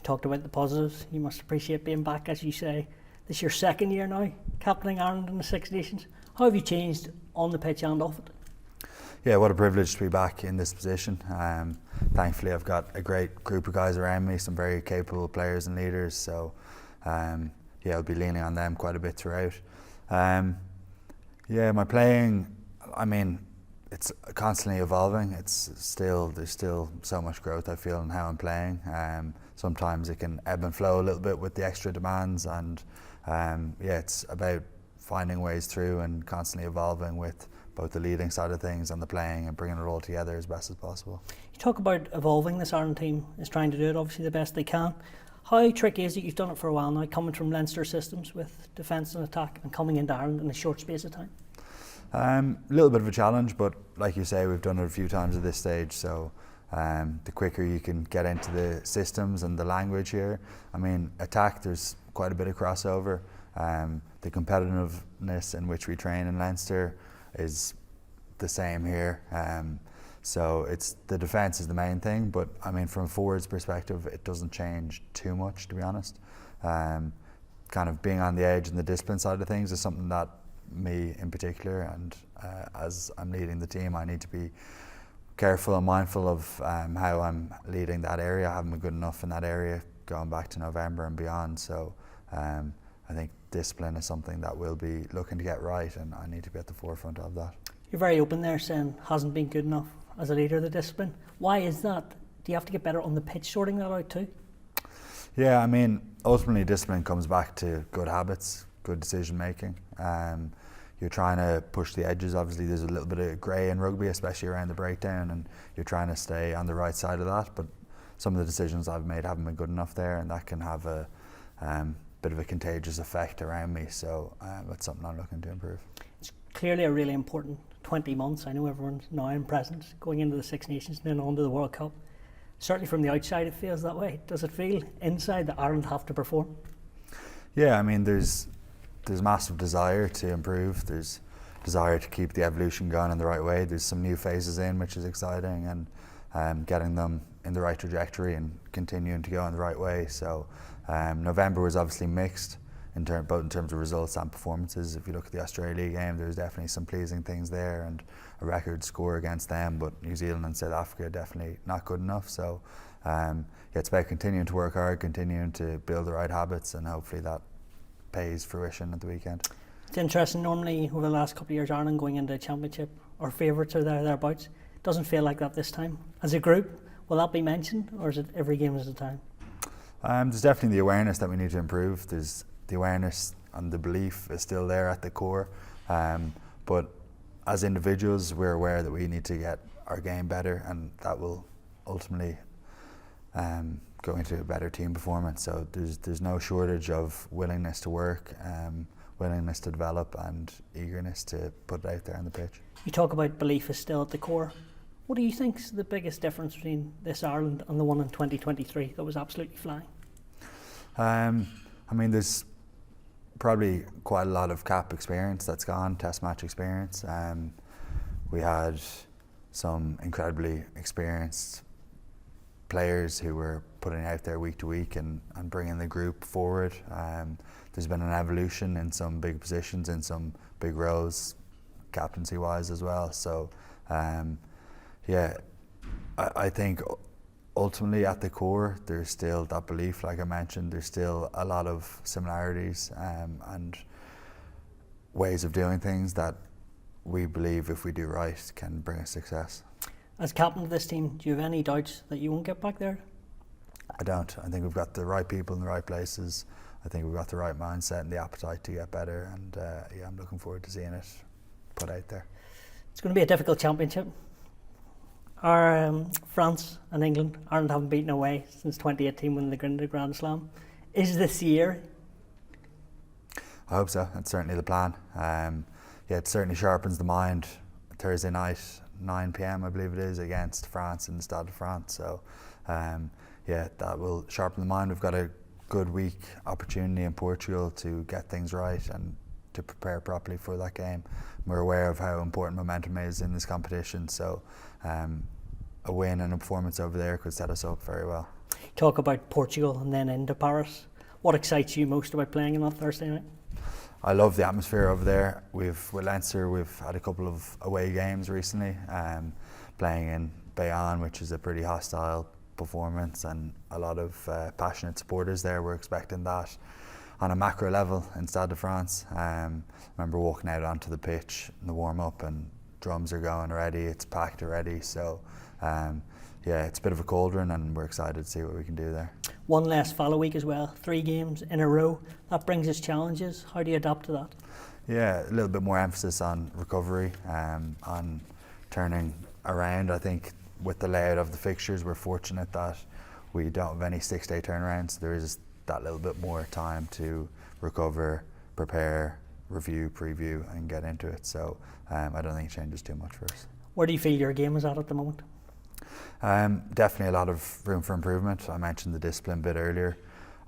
You talked about the positives. You must appreciate being back, as you say. This is your second year now, captaining Ireland in the Six Nations. How have you changed on the pitch and off it? Yeah, what a privilege to be back in this position. Thankfully, I've got a great group of guys around me, some very capable players and leaders. So, yeah, I'll be leaning on them quite a bit throughout. Yeah, my playing, I mean, it's constantly evolving. There's still so much growth I feel in how I'm playing. Sometimes it can ebb and flow a little bit with the extra demands, and yeah, it's about finding ways through and constantly evolving with both the leading side of things and the playing, and bringing it all together as best as possible. You talk about evolving. This Ireland team is trying to do it obviously the best they can. How tricky is it? You've done it for a while now, coming from Leinster systems with defence and attack and coming into Ireland in a short space of time. A little bit of a challenge, but like you say, we've done it a few times at this stage, so the quicker you can get into the systems and the language here. I mean, attack, there's quite a bit of crossover. The competitiveness in which we train in Leinster is the same here. So it's the defence is the main thing, but I mean, from a forwards perspective, it doesn't change too much, to be honest. Kind of being on the edge and the discipline side of things is something that me in particular, and as I'm leading the team, I need to be careful and mindful of how I'm leading that area. I haven't been good enough in that area going back to November and beyond. So I think discipline is something that we'll be looking to get right, and I need to be at the forefront of that. You're very open there, saying hasn't been good enough as a leader of the discipline. Why is that? Do you have to get better on the pitch sorting that out too? Yeah, I mean, ultimately discipline comes back to good habits, good decision making. You're trying to push the edges. Obviously there's a little bit of grey in rugby, especially around the breakdown, and you're trying to stay on the right side of that, but some of the decisions I've made haven't been good enough there, and that can have a bit of a contagious effect around me. So that's something I'm looking to improve. It's clearly a really important 20 months. I know everyone's now in present, going into the Six Nations and then on to the World Cup. Certainly from the outside it feels that way. Does it feel inside that Ireland have to perform? Yeah, I mean, there's massive desire to improve. There's desire to keep the evolution going in the right way. There's some new phases in, which is exciting, and getting them in the right trajectory and continuing to go in the right way. So November was obviously mixed both in terms of results and performances. If you look at the Australia game, there's definitely some pleasing things there, and a record score against them, but New Zealand and South Africa definitely not good enough. So yeah, it's about continuing to work hard, continuing to build the right habits, and hopefully that pays fruition at the weekend. It's interesting. Normally over the last couple of years, Ireland going into a championship, our favourites are thereabouts. It doesn't feel like that this time. As a group, will that be mentioned, or is it every game at a time? There's definitely the awareness that we need to improve. There's the awareness and the belief is still there at the core, but as individuals we're aware that we need to get our game better, and that will ultimately go into a better team performance. So there's no shortage of willingness to work, willingness to develop, and eagerness to put it out there on the pitch. You talk about belief is still at the core. What do you think is the biggest difference between this Ireland and the one in 2023 that was absolutely flying? I mean, there's probably quite a lot of cap experience that's gone, test match experience. We had some incredibly experienced players who were putting it out there week to week and bringing the group forward. There's been an evolution in some big positions, in some big roles, captaincy wise as well. So yeah, I think ultimately at the core there's still that belief, like I mentioned. There's still a lot of similarities and ways of doing things that we believe if we do right can bring us success. As captain of this team, do you have any doubts that you won't get back there? I don't. I think we've got the right people in the right places. I think we've got the right mindset and the appetite to get better, and yeah, I'm looking forward to seeing it put out there. It's going to be a difficult championship. Are France and England, Ireland haven't beaten away since 2018 when they won the Grand Slam. Is this year? I hope so. That's certainly the plan. Yeah, it certainly sharpens the mind. Thursday night, 9 p.m. I believe it is, against France in the Stade de France. So yeah, that will sharpen the mind. We've got a good week opportunity in Portugal to get things right and to prepare properly for that game. We're aware of how important momentum is in this competition, so a win and a performance over there could set us up very well. Talk about Portugal and then into Paris. What excites you most about playing on that Thursday night? I love the atmosphere over there. With Leinster, we've had a couple of away games recently, playing in Bayonne, which is a pretty hostile performance, and a lot of passionate supporters there. We're expecting that on a macro level in Stade de France. Remember walking out onto the pitch in the warm-up and drums are going already, it's packed already, so yeah, it's a bit of a cauldron and we're excited to see what we can do there. One less follow week as well, 3 games in a row. That brings us challenges. How do you adapt to that? Yeah, a little bit more emphasis on recovery, on turning around. I think with the layout of the fixtures, we're fortunate that we don't have any 6-day turnarounds. There is that little bit more time to recover, prepare, review, preview and get into it. So I don't think it changes too much for us. Where do you feel your game is at the moment? Definitely a lot of room for improvement. I mentioned the discipline bit earlier.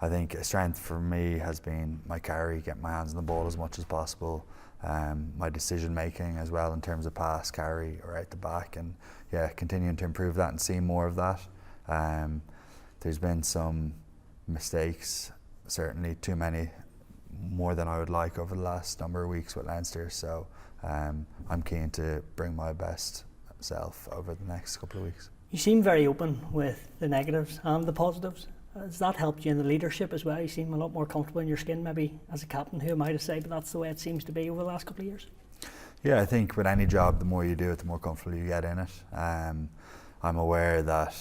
I think a strength for me has been my carry, get my hands on the ball as much as possible, my decision making as well in terms of pass, carry or out the back, and yeah, continuing to improve that and see more of that. There's been some mistakes, certainly too many, more than I would like over the last number of weeks with Leinster, so I'm keen to bring my best self over the next couple of weeks. You seem very open with the negatives and the positives. Has that helped you in the leadership as well? You seem a lot more comfortable in your skin maybe as a captain. Who am I to say, but that's the way it seems to be over the last couple of years. Yeah, I think with any job, the more you do it, the more comfortable you get in it. I'm aware that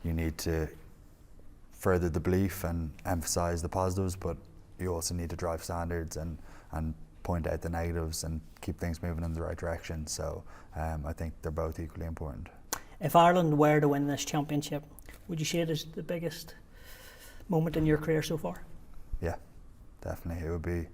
you need to further the belief and emphasise the positives, but you also need to drive standards and point out the negatives and keep things moving in the right direction. So I think they're both equally important. If Ireland were to win this championship, would you see it as the biggest moment in your career so far? Yeah, definitely. It would be.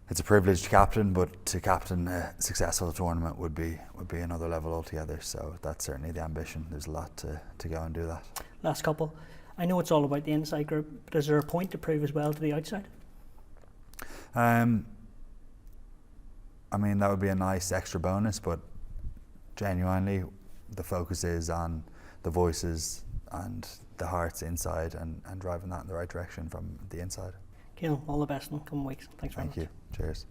It's a privilege to captain, but to captain a successful tournament would be another level altogether. So that's certainly the ambition. There's a lot to go and do that. Last couple. I know it's all about the inside group, but is there a point to prove as well to the outside? I mean, that would be a nice extra bonus, but genuinely, the focus is on the voices and the hearts inside and driving that in the right direction from the inside. Caelan, all the best in the coming weeks. Thanks very much. Thank you. Cheers.